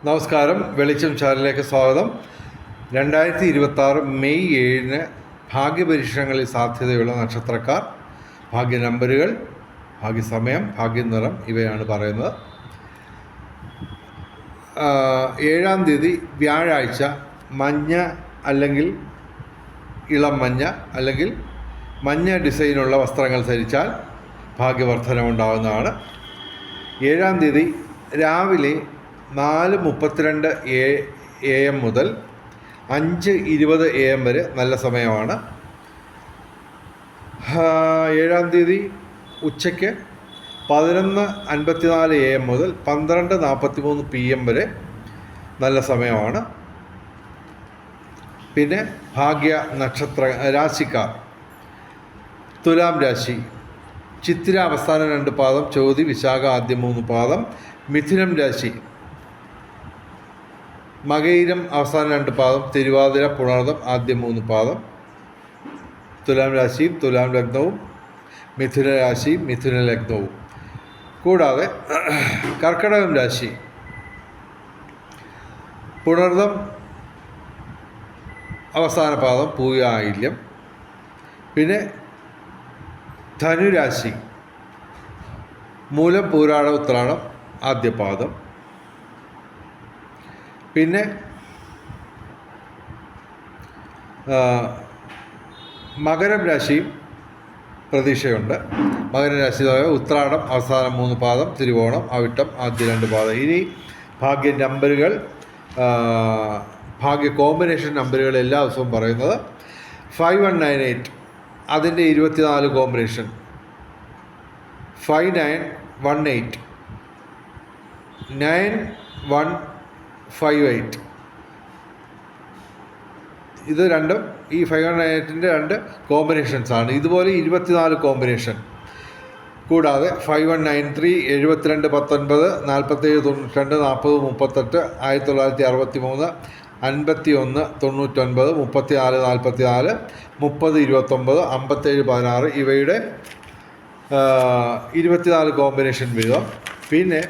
നമസ്കാരം. വെളിച്ചം ചാനലിലേക്ക് സ്വാഗതം. 2026 മെയ് 7 ഭാഗ്യപരീക്ഷണങ്ങളിൽ സാധ്യതയുള്ള നക്ഷത്രക്കാർ, ഭാഗ്യ നമ്പറുകൾ, ഭാഗ്യസമയം, ഭാഗ്യനിറം ഇവയാണ് പറയുന്നത്. 7-ാം തീയതി വ്യാഴാഴ്ച മഞ്ഞ അല്ലെങ്കിൽ ഇളം മഞ്ഞ അല്ലെങ്കിൽ മഞ്ഞ ഡിസൈനുള്ള വസ്ത്രങ്ങൾ ധരിച്ചാൽ ഭാഗ്യവർദ്ധനമുണ്ടാകുന്നതാണ്. 7-ാം തീയതി രാവിലെ 4:32 AM മുതൽ 5:20 AM വരെ നല്ല സമയമാണ്. 7-ാം തീയതി ഉച്ചയ്ക്ക് 11:54 AM മുതൽ 12:43 PM വരെ നല്ല സമയമാണ്. പിന്നെ ഭാഗ്യ നക്ഷത്ര രാശിക്കാർ: തുലാം രാശി ചിത്തിര അവസാന 2 പാദം, ചോതി വിശാഖ ആദ്യ 3 പാദം. മിഥുനം രാശി മകയിരം അവസാന 2 പാദം, തിരുവാതിര പുണർദം ആദ്യ 3 പാദം. തുലാം രാശിയും തുലാം ലഗ്നവും, മിഥുന രാശിയും മിഥുന ലഗ്നവും. കൂടാതെ കർക്കിടകം രാശി പുണർദം അവസാന പാദം, പൂയ ആയില്യം. പിന്നെ ധനുരാശി മൂലം പൂരാട ഉത്രാടം ആദ്യ പാദം. പിന്നെ മകരം രാശിയും പ്രതീക്ഷയുണ്ട്. മകരം രാശി ഉത്രാടം അവസാനം 3 പാദം, തിരുവോണം അവിട്ടം ആദ്യ 2 പാദം. ഇനി ഭാഗ്യ നമ്പറുകൾ, ഭാഗ്യ കോമ്പിനേഷൻ നമ്പറുകൾ എല്ലാ ദിവസവും പറയുന്നത് 5198 അതിൻ്റെ 24 കോമ്പിനേഷൻ, 5918, 9158. ഇത് രണ്ടും ഈ 5198ൻ്റെ 2 കോമ്പിനേഷൻസാണ്. ഇതുപോലെ 24 കോമ്പിനേഷൻ. കൂടാതെ 5193, 7219, 4792, 4038, 1963, 5199, 3444, 3029, 5716 ഇവയുടെ 24 കോമ്പിനേഷൻ വീതം. പിന്നെ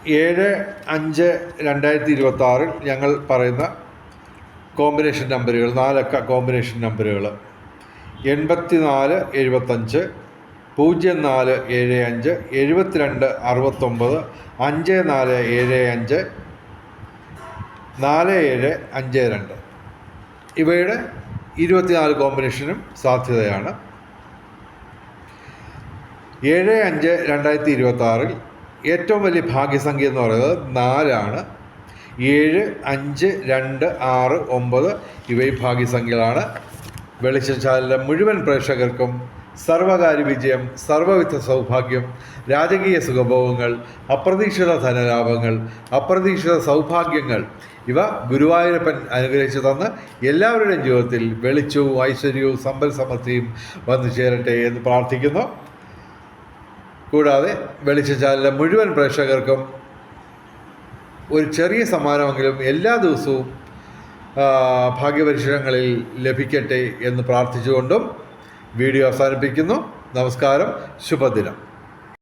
7/5/2026 ഞങ്ങൾ പറയുന്ന കോമ്പിനേഷൻ നമ്പറുകൾ, 4 അക്ക കോമ്പിനേഷൻ നമ്പറുകൾ: 8475, 0475, 7269, 5475, 4752 ഇവയുടെ 24 കോമ്പിനേഷനും സാധ്യതയാണ്. 7/5/2026 ഏറ്റവും വലിയ ഭാഗ്യസംഖ്യ എന്ന് പറയുന്നത് 4 ആണ്. 7, 5, 2, 6, 9 ഇവയും ഭാഗ്യസംഖ്യകളാണ്. വെളിച്ചം ചാനലിലെ മുഴുവൻ പ്രേക്ഷകർക്കും സർവകാര്യ വിജയം, സർവവിധ സൗഭാഗ്യം, രാജകീയ സുഖഭോഗങ്ങൾ, അപ്രതീക്ഷിത ധനലാഭങ്ങൾ, അപ്രതീക്ഷിത സൗഭാഗ്യങ്ങൾ ഇവ ഗുരുവായൂരപ്പൻ അനുഗ്രഹിച്ചു തന്ന് എല്ലാവരുടെയും ജീവിതത്തിൽ വെളിച്ചവും ഐശ്വര്യവും സമ്പൽ സമൃദ്ധിയും വന്നു ചേരട്ടെ എന്ന് പ്രാർത്ഥിക്കുന്നു. കൂടാതെ വെളിച്ചം ചാനലിലെ മുഴുവൻ പ്രേക്ഷകർക്കും ഒരു ചെറിയ സമ്മാനമെങ്കിലും എല്ലാ ദിവസവും ഭാഗ്യപരീക്ഷണങ്ങളിൽ ലഭിക്കട്ടെ എന്ന് പ്രാർത്ഥിച്ചുകൊണ്ടും വീഡിയോ അവസാനിപ്പിക്കുന്നു. നമസ്കാരം. ശുഭദിനം.